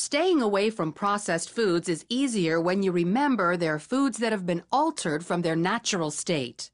Staying away from processed foods is easier when you remember they're foods that have been altered from their natural state.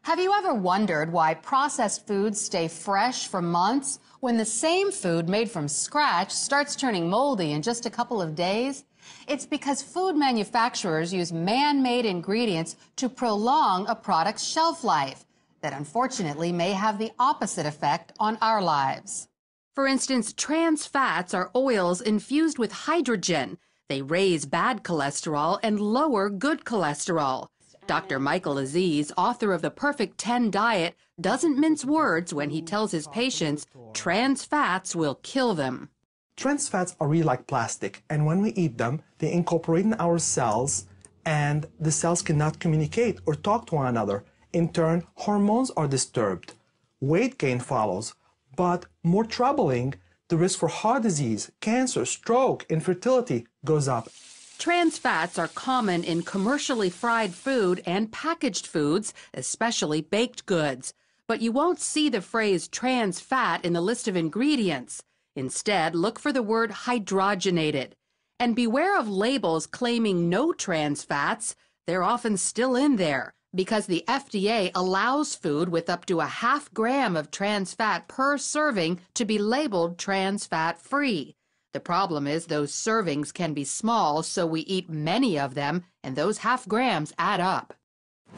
Have you ever wondered why processed foods stay fresh for months when the same food made from scratch starts turning moldy in just a couple of days? It's because food manufacturers use man-made ingredients to prolong a product's shelf life that unfortunately may have the opposite effect on our lives. For instance, trans fats are oils infused with hydrogen. They raise bad cholesterol and lower good cholesterol. Dr. Michael Aziz, author of The Perfect 10 Diet, doesn't mince words when he tells his patients trans fats will kill them. Trans fats are really like plastic, and when we eat them, they incorporate in our cells, and the cells cannot communicate or talk to one another. In turn, hormones are disturbed. Weight gain follows. But more troubling, the risk for heart disease, cancer, stroke, infertility goes up. Trans fats are common in commercially fried food and packaged foods, especially baked goods. But you won't see the phrase trans fat in the list of ingredients. Instead, look for the word hydrogenated. And beware of labels claiming no trans fats. They're often still in there, because the FDA allows food with up to a half gram of trans fat per serving to be labeled trans fat free. The problem is those servings can be small, so we eat many of them, and those half grams add up.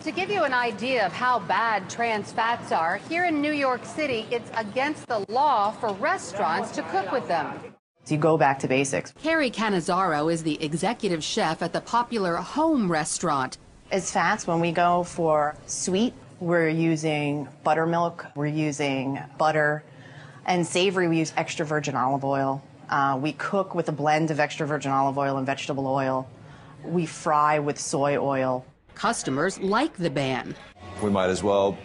To give you an idea of how bad trans fats are, here in New York City, it's against the law for restaurants to cook with them. So you go back to basics. Carrie Cannizzaro is the executive chef at the popular Home restaurant. As fats, when we go for sweet, we're using buttermilk, we're using butter, and savory, we use extra virgin olive oil. We cook with a blend of extra virgin olive oil and vegetable oil. We fry with soy oil. Customers like the ban. We might as well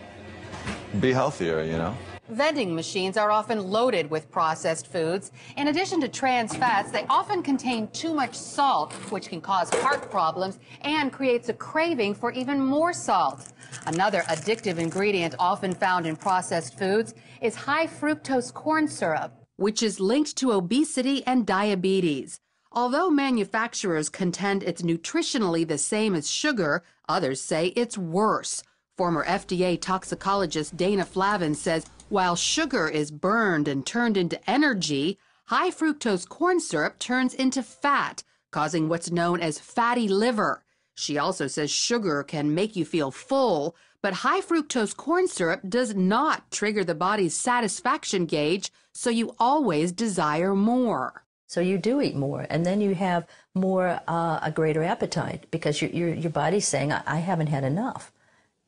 be healthier, you know? Vending machines are often loaded with processed foods. In addition to trans fats, they often contain too much salt, which can cause heart problems and creates a craving for even more salt. Another addictive ingredient often found in processed foods is high fructose corn syrup, which is linked to obesity and diabetes. Although manufacturers contend it's nutritionally the same as sugar, others say it's worse. Former FDA toxicologist Dana Flavin says while sugar is burned and turned into energy, high fructose corn syrup turns into fat, causing what's known as fatty liver. She also says sugar can make you feel full, but high fructose corn syrup does not trigger the body's satisfaction gauge, so you always desire more. So you do eat more, and then you have more, a greater appetite, because your body's saying, I haven't had enough.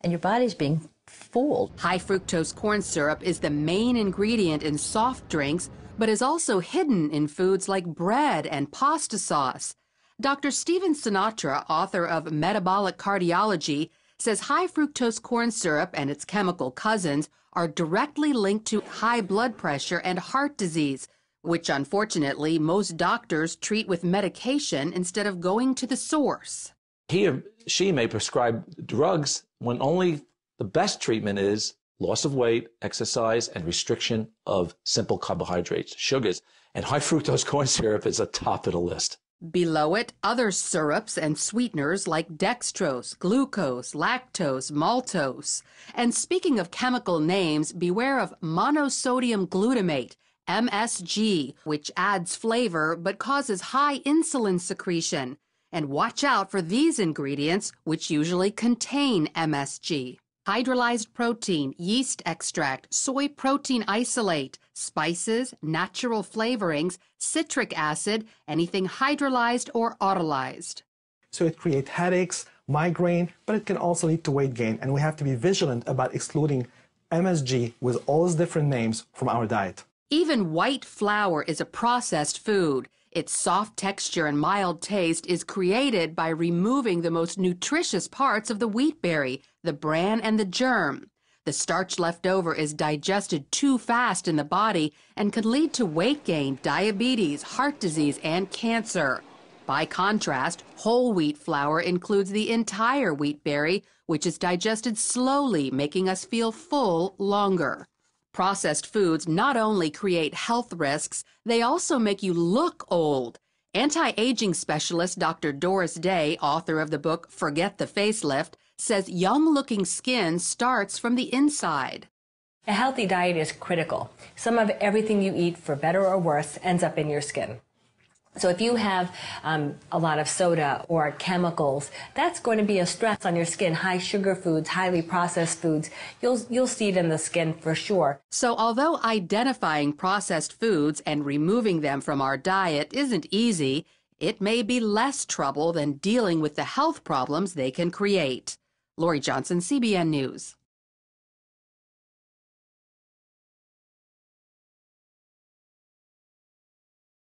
And your body's being fooled. High fructose corn syrup is the main ingredient in soft drinks, but is also hidden in foods like bread and pasta sauce. Dr. Stephen Sinatra, author of Metabolic Cardiology, says high fructose corn syrup and its chemical cousins are directly linked to high blood pressure and heart disease, which unfortunately most doctors treat with medication instead of going to the source. He or she may prescribe drugs when only the best treatment is loss of weight, exercise, and restriction of simple carbohydrates, sugars. And high fructose corn syrup is atop of the list. Below it, other syrups and sweeteners like dextrose, glucose, lactose, maltose. And speaking of chemical names, beware of monosodium glutamate, MSG, which adds flavor but causes high insulin secretion. And watch out for these ingredients, which usually contain MSG. Hydrolyzed protein, yeast extract, soy protein isolate, spices, natural flavorings, citric acid, anything hydrolyzed or autolyzed. So it creates headaches, migraine, but it can also lead to weight gain, and we have to be vigilant about excluding MSG with all its different names from our diet. Even white flour is a processed food. Its soft texture and mild taste is created by removing the most nutritious parts of the wheat berry, the bran and the germ. The starch left over is digested too fast in the body and can lead to weight gain, diabetes, heart disease, and cancer. By contrast, whole wheat flour includes the entire wheat berry, which is digested slowly, making us feel full longer. Processed foods not only create health risks, they also make you look old. Anti-aging specialist Dr. Doris Day, author of the book Forget the Facelift, says young-looking skin starts from the inside. A healthy diet is critical. Some of everything you eat, for better or worse, ends up in your skin. So if you have a lot of soda or chemicals, that's going to be a stress on your skin. High sugar foods, highly processed foods, you'll see it in the skin for sure. So although identifying processed foods and removing them from our diet isn't easy, it may be less trouble than dealing with the health problems they can create. Lori Johnson, CBN News.